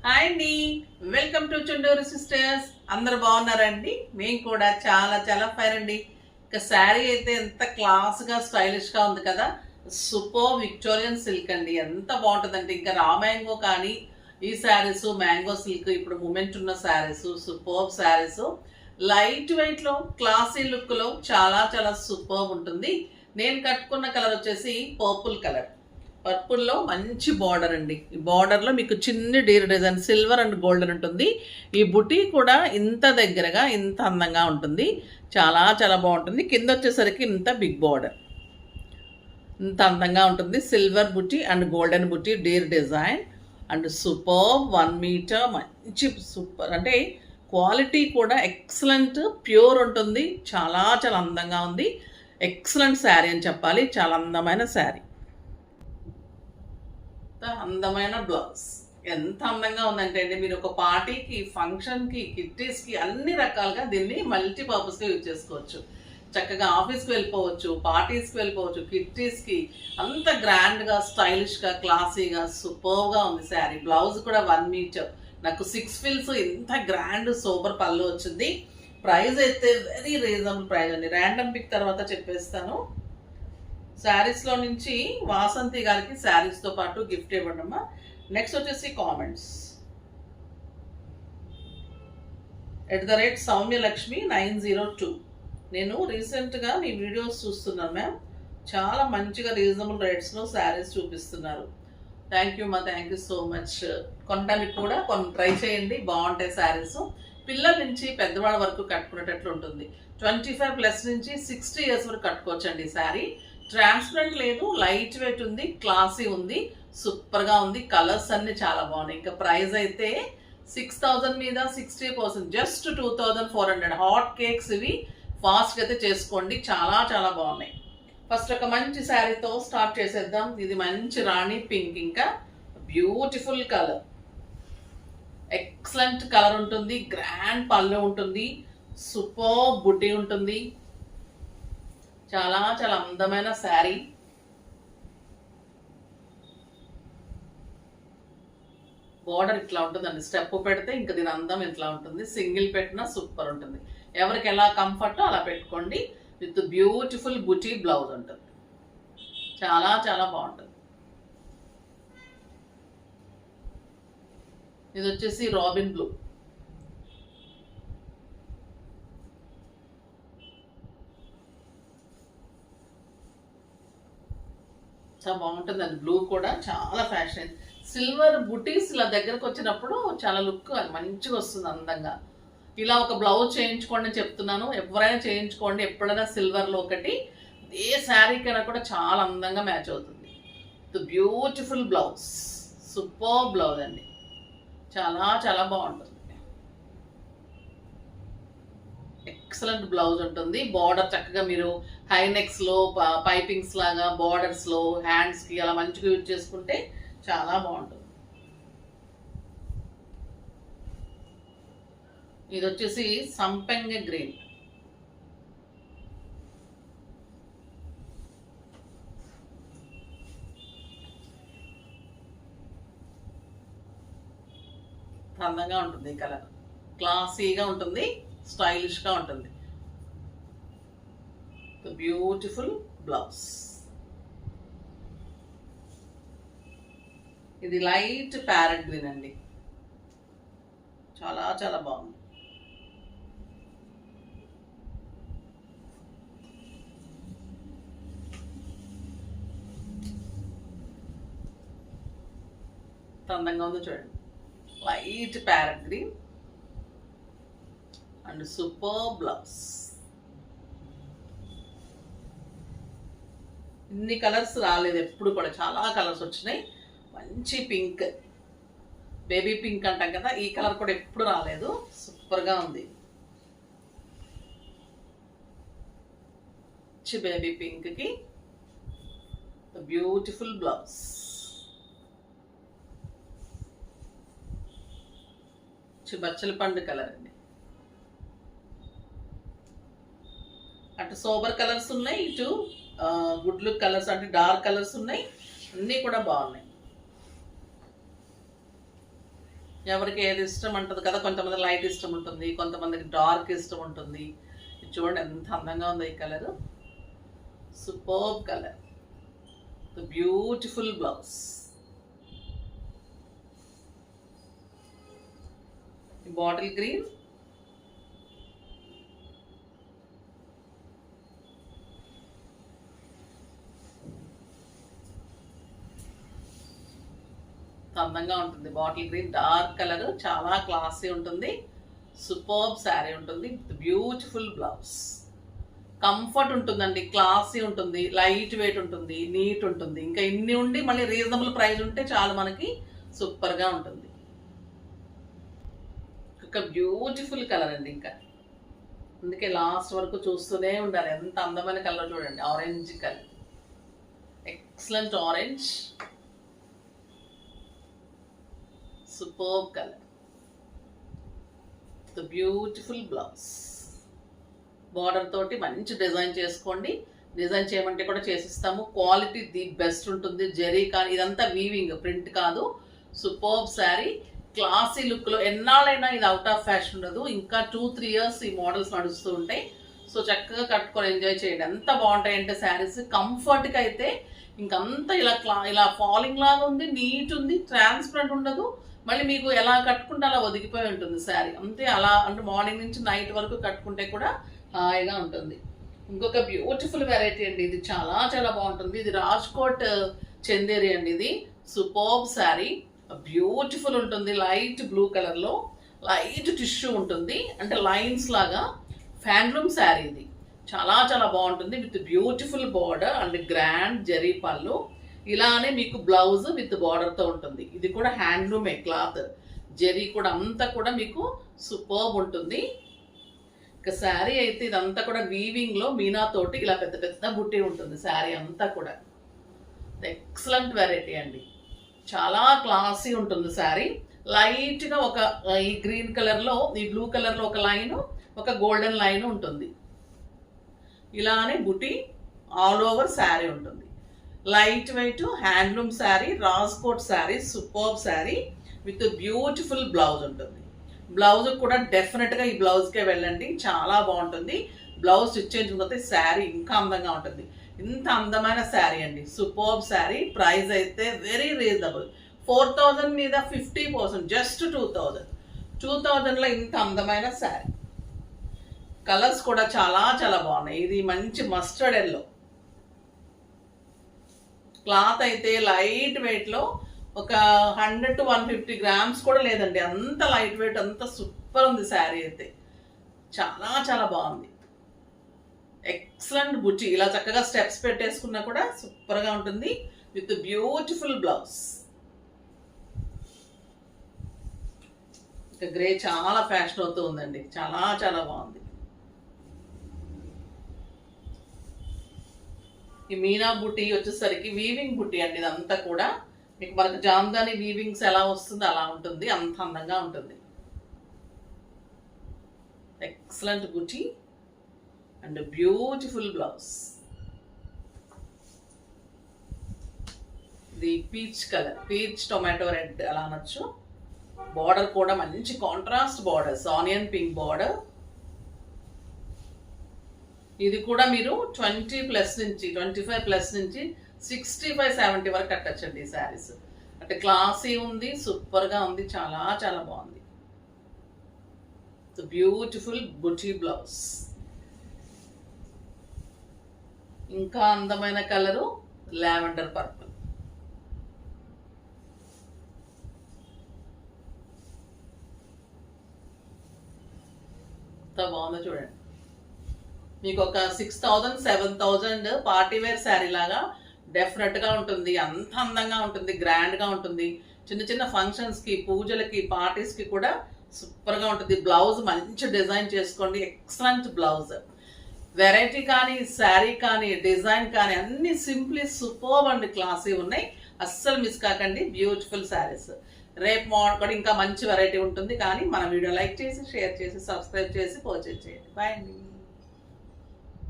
Hi అండి, welcome to Chunduru sisters. అందరు బాగున్నారండి? మేము కూడా చాలా చాలా ఫైన్ అండి. ఇక శారీ అయితే ఎంత క్లాస్గా స్టైలిష్గా ఉంది కదా. సూపర్ విక్టోరియన్ సిల్క్ అండి, ఎంత బాగుంటుందంటే ఇంకా రా మ్యాంగో కానీ ఈ శారీస్ మ్యాంగో సిల్క్ ఇప్పుడు మూమెంట్ ఉన్న శారీస్ సూపర్ శారీస్ లైట్ వెయిట్లో క్లాసీ లుక్లో చాలా చాలా సూపర్ ఉంటుంది. నేను కట్టుకున్న కలర్ వచ్చేసి పర్పుల్ కలర్. పర్పుల్లో మంచి బార్డర్ అండి. ఈ బార్డర్లో మీకు చిన్న Deere design silver and golden ఉంటుంది. ఈ బుటీ కూడా ఇంత దగ్గరగా ఇంత అందంగా ఉంటుంది. చాలా చాలా బాగుంటుంది. కింద వచ్చేసరికి ఇంత బిగ్ బార్డర్, ఇంత అందంగా ఉంటుంది. Silver buti and golden buti deer design and super 1 metre మంచి సూపర్ అంటే క్వాలిటీ కూడా ఎక్సలెంట్ ప్యూర్ ఉంటుంది. చాలా చాలా అందంగా ఉంది. ఎక్సలెంట్ శారీ అని చెప్పాలి. చాలా అందమైన శారీ, అందమైన బ్లౌజ్. ఎంత అందంగా ఉందంటే అండి, మీరు ఒక పార్టీకి ఫంక్షన్కి కిట్టీస్కి అన్ని రకాలుగా దీన్ని మల్టీపర్పస్గా యూజ్ చేసుకోవచ్చు. చక్కగా ఆఫీస్కి వెళ్ళిపోవచ్చు, పార్టీస్కి వెళ్ళిపోవచ్చు, కిట్టీస్కి అంత గ్రాండ్గా స్టైలిష్గా క్లాసీగా సూపర్గా ఉంది శారీ. బ్లౌజ్ కూడా 1 మీటర్, నాకు 6 ఫిల్స్, ఇంత గ్రాండ్ సూపర్ పళ్ళు వచ్చింది. ప్రైస్ అయితే వెరీ రీజనబుల్ ప్రైస్ అండి. ర్యాండమ్ పిక్ తర్వాత చెప్పేస్తాను. శారీస్లో నుంచి వాసంతి గారికి శారీస్తో పాటు గిఫ్ట్ ఇవ్వడమ్మా. నెక్స్ట్ వచ్చేసి కామెంట్స్ @సౌమ్యలక్ష్మి 902. నేను రీసెంట్గా మీ వీడియోస్ చూస్తున్నాను మ్యామ్. చాలా మంచిగా రీజనబుల్ రేట్స్లో శారీస్ చూపిస్తున్నారు. థ్యాంక్ యూ మా, థ్యాంక్ యూ సో మచ్. కొనడానికి కూడా కొన్ని ట్రై చేయండి, బాగుంటాయి శారీస్. పిల్లల నుంచి పెద్దవాళ్ళ వరకు కట్టుకునేటట్లు ఉంటుంది. 25+ నుంచి 60 ఇయర్స్ వరకు కట్టుకోవచ్చండి. శారీ ట్రాన్స్పరెంట్ లేదు, లైట్ వెయిట్ ఉంది, క్లాసీ ఉంది, సూపర్గా ఉంది. కలర్స్ అన్ని చాలా బాగున్నాయి. ఇంకా ప్రైస్ అయితే 6000 మీద 60%, జస్ట్ 2400. హాట్ కేక్స్ ఇవి, ఫాస్ట్గా అయితే చేసుకోండి. చాలా చాలా బాగున్నాయి. ఫస్ట్ ఒక మంచి శారీతో స్టార్ట్ చేసేద్దాం. ఇది మంచి రాణి పింక్, ఇంకా బ్యూటిఫుల్ కలర్, ఎక్సలెంట్ కలర్ ఉంటుంది. గ్రాండ్ పళ్ళు ఉంటుంది, సూపర్ బుట్టి ఉంటుంది. చాలా చాలా అందమైన శారీ. బార్డర్ ఇట్లా ఉంటుందండి. స్టెప్ పెడితే ఇంకా దీని అందం ఇట్లా ఉంటుంది. సింగిల్ పెట్టినా సూపర్ ఉంటుంది. ఎవరికి ఎలా కంఫర్టో అలా పెట్టుకోండి. విత్ బ్యూటిఫుల్ బుటీ బ్లౌజ్ ఉంటుంది. చాలా చాలా బాగుంటుంది. ఇది వచ్చేసి రాబిన్ బ్లూ. చాలా బాగుంటుంది. అది బ్లూ కూడా చాలా ఫ్యాషన్. సిల్వర్ బుటీస్ ఇలా దగ్గరకు వచ్చినప్పుడు చాలా లుక్ మంచిగా వస్తుంది, అందంగా. ఇలా ఒక బ్లౌజ్ చేయించుకోండి అని చెప్తున్నాను. ఎవరైనా చేయించుకోండి. ఎప్పుడైనా సిల్వర్లో ఒకటి ఏ శారీకైనా కూడా చాలా అందంగా మ్యాచ్ అవుతుంది. బ్యూటిఫుల్ బ్లౌజ్, సూపర్ బ్లౌజ్ అండి. చాలా చాలా బాగుంటుంది. ఎక్సలెంట్ బ్లౌజ్ ఉంటుంది. బార్డర్ చక్కగా మీరు హైనెక్స్లో పైపింగ్స్ లాగా బార్డర్స్లో హ్యాండ్స్కి అలా మంచిగా యూజ్ చేసుకుంటే చాలా బాగుంటుంది. ఇది వచ్చేసి సంపెంగ గ్రీన్. అందంగా ఉంటుంది. ఈ కలర్ క్లాసీగా ఉంటుంది, స్టైలిష్గా ఉంటుంది. Beautiful blouse. ఇది లైట్ ప్యారెట్ గ్రీన్ అండి. చాలా చాలా బాగుంది. అందంగా ఉందో చూడండి. Light parrot green and super blouse. ఇన్ని కలర్స్ రాలేదు ఎప్పుడు కూడా, చాలా కలర్స్ వచ్చినాయి. మంచి పింక్, బేబీ పింక్ అంటాం కదా, ఈ కలర్ కూడా ఎప్పుడు రాలేదు. సూపర్గా ఉంది. మంచి బేబీ పింక్కి బ్యూటిఫుల్ బ్లౌజ్. బచ్చల పండు కలర్ అండి. అటు సోబర్ కలర్స్ ఉన్నాయి, ఇటు గుడ్ లుక్ కలర్స్ అంటే డార్క్ కలర్స్ ఉన్నాయి. అన్నీ కూడా బాగున్నాయి. ఎవరికి ఏది ఇష్టం ఉంటుంది కదా, కొంతమంది లైట్ ఇష్టం ఉంటుంది, కొంతమందికి డార్క్ ఇష్టం ఉంటుంది. చూడండి ఎంత అందంగా ఉందో ఈ colour, superb colour, beautiful blouse. Bottle green, అందంగా ఉంటుంది. బాటిల్ గ్రీన్ డార్క్ కలర్, చాలా క్లాసీ ఉంటుంది. సూపర్బ్ శారీ ఉంటుంది, బ్యూటిఫుల్ బ్లౌజ్. కంఫర్ట్ ఉంటుందండి, క్లాసీ ఉంటుంది, లైట్ వెయిట్ ఉంటుంది, నీట్ ఉంటుంది. ఇంకా ఇన్ని ఉండి మళ్ళీ రీజనబుల్ ప్రైస్ ఉంటే చాలు, మనకి సూపర్గా ఉంటుంది. ఒక బ్యూటిఫుల్ కలర్ అండి, ఇంకా అందుకే లాస్ట్ వరకు చూస్తూనే ఉండాలి. ఎంత అందమైన కలర్ చూడండి, orange colour, excellent orange, superb colour, beautiful blouse. Border తోటి మంచి డిజైన్ చేసుకోండి, డిజైన్ చేయమంటే కూడా చేసిస్తాము. క్వాలిటీ ది బెస్ట్ ఉంటుంది. జరీ కానీ ఇదంతా వీవింగ్, ప్రింట్ కాదు. సూపర్బ్ శారీ, క్లాసీ లుక్లో. ఎన్నాళ్ళైనా ఇది అవుట్ ఆఫ్ ఫ్యాషన్ ఉండదు, ఇంకా 2-3 ఇయర్స్ ఈ మోడల్స్ నడుస్తూ ఉంటాయి. సో చక్కగా కట్టుకొని ఎంజాయ్ చేయండి. ఎంత బాగుంటాయంటే శారీస్, కంఫర్ట్గా అయితే ఇంకంతా ఇలా ఫాలింగ్ లాగా ఉంది, నీట్ ఉంది, ట్రాన్స్పరెంట్ ఉండదు. మళ్ళీ మీకు ఎలా కట్టుకుంటే అలా ఒదిగిపోయి ఉంటుంది శారీ, అంతే. అలా అంటే మార్నింగ్ నుంచి నైట్ వరకు కట్టుకుంటే కూడా హాయిగా ఉంటుంది. ఇంకొక బ్యూటిఫుల్ వెరైటీ అండి, ఇది చాలా చాలా బాగుంటుంది. ఇది రాజ్కోట్ చందేరి అండి, ఇది సూపర్బ్ శారీ, బ్యూటిఫుల్ ఉంటుంది. లైట్ బ్లూ కలర్లో లైట్ టిష్యూ ఉంటుంది, అంటే లైన్స్ లాగా. హ్యాండ్లూమ్ శారీ ఇది, చాలా చాలా బాగుంటుంది. With beautiful border and grand zari పళ్ళు. ఇలానే మీకు బ్లౌజ్ విత్ బార్డర్తో ఉంటుంది. ఇది కూడా హ్యాండ్లూమే క్లాత్, జరీ కూడా అంతా కూడా మీకు సూపర్బ్ ఉంటుంది. ఇక శారీ అయితే ఇదంతా కూడా వీవింగ్లో మీనాతోటి ఇలా పెద్ద పెద్ద బుట్టి ఉంటుంది శారీ అంతా కూడా. ఎక్సలెంట్ వెరైటీ అండి, చాలా క్లాసీ ఉంటుంది శారీ. లైట్గా ఒక ఈ గ్రీన్ కలర్లో, ఈ బ్లూ కలర్లో ఒక లైను, ఒక గోల్డెన్ లైన్ ఉంటుంది. ఇలానే బుట్టి ఆల్ ఓవర్ శారీ ఉంటుంది. Light weight handloom sari, Rajkot sari, superb sari with beautiful blouse ఉంటుంది. బ్లౌజ్ కూడా డెఫినెట్గా ఈ బ్లౌజ్కే వెళ్ళండి, చాలా బాగుంటుంది. బ్లౌజ్ స్టిచ్ చేయించిన తర్వాత శారీ ఇంకా అందంగా ఉంటుంది. ఇంత అందమైన శారీ అండి, సూపర్బ్ శారీ. ప్రైస్ అయితే వెరీ రీజనబుల్, 4000 మీద 50%, జస్ట్ 2000లో ఇంత అందమైన శారీ. కలర్స్ కూడా చాలా చాలా బాగున్నాయి. ఇది మంచి మస్టర్డ్ ఎల్లో, క్లాత్ అయితే లైట్ వెయిట్లో ఒక 100 to 150 గ్రామ్స్ కూడా లేదండి, అంత లైట్ వెయిట్, అంత సూపర్ ఉంది శారీ అయితే. చాలా చాలా బాగుంది, ఎక్సలెంట్ బుట్టి. ఇలా చక్కగా స్టెప్స్ పెట్టేసుకున్నా కూడా సూపర్గా ఉంటుంది విత్ బ్యూటిఫుల్ బ్లౌజ్. ఇక గ్రే చాలా ఫ్యాషన్ అవుతూ ఉందండి, చాలా చాలా బాగుంది. ఈ మీనా బుట్టి వచ్చేసరికి వీవింగ్ బుట్టి అండి, ఇదంతా కూడా మీకు మనకు జామ్దాని వీవింగ్స్ ఎలా వస్తుందో అలా ఉంటుంది, అంత అందంగా ఉంటుంది. ఎక్సలెంట్ బుట్టి అండ్ బ్యూటిఫుల్ బ్లౌజ్. ఇది peach colour, peach tomato red అలా అనొచ్చు. బార్డర్ కూడా మంచి contrast borders, onion pink border. ఇది కూడా మీరు 20+ నుంచి 25+ నుంచి 65-70 వరకు కట్టచ్చండి ఈ శారీస్. అంటే క్లాసీ ఉంది, సూపర్గా ఉంది, చాలా చాలా బాగుంది. బ్యూటిఫుల్ బుటీ బ్లౌజ్. ఇంకా అందమైన కలరు లావెండర్ పర్పుల్. ఎంత బాగుందో చూడండి. మీకు ఒక 6000-7000 పార్టీవేర్ శారీ లాగా డెఫినెట్గా ఉంటుంది. అంత అందంగా ఉంటుంది, గ్రాండ్గా ఉంటుంది. చిన్న చిన్న ఫంక్షన్స్కి, పూజలకి, పార్టీస్కి కూడా సూపర్గా ఉంటుంది. బ్లౌజ్ మంచి డిజైన్ చేసుకోండి, ఎక్సలెంట్ బ్లౌజ్. వెరైటీ కానీ, శారీ కానీ, డిజైన్ కానీ అన్ని సింప్లీ సూపర్బ్ అండ్ క్లాసీ ఉన్నాయి. అస్సలు మిస్ కాకండి, బ్యూటిఫుల్ శారీస్. రేపు మార్నింగ్ కూడా ఇంకా మంచి వెరైటీ ఉంటుంది. కానీ మన వీడియో లైక్ చేసి, షేర్ చేసి, సబ్స్క్రైబ్ చేసి పర్చేజ్ చేయండి. బాయ్ అండి.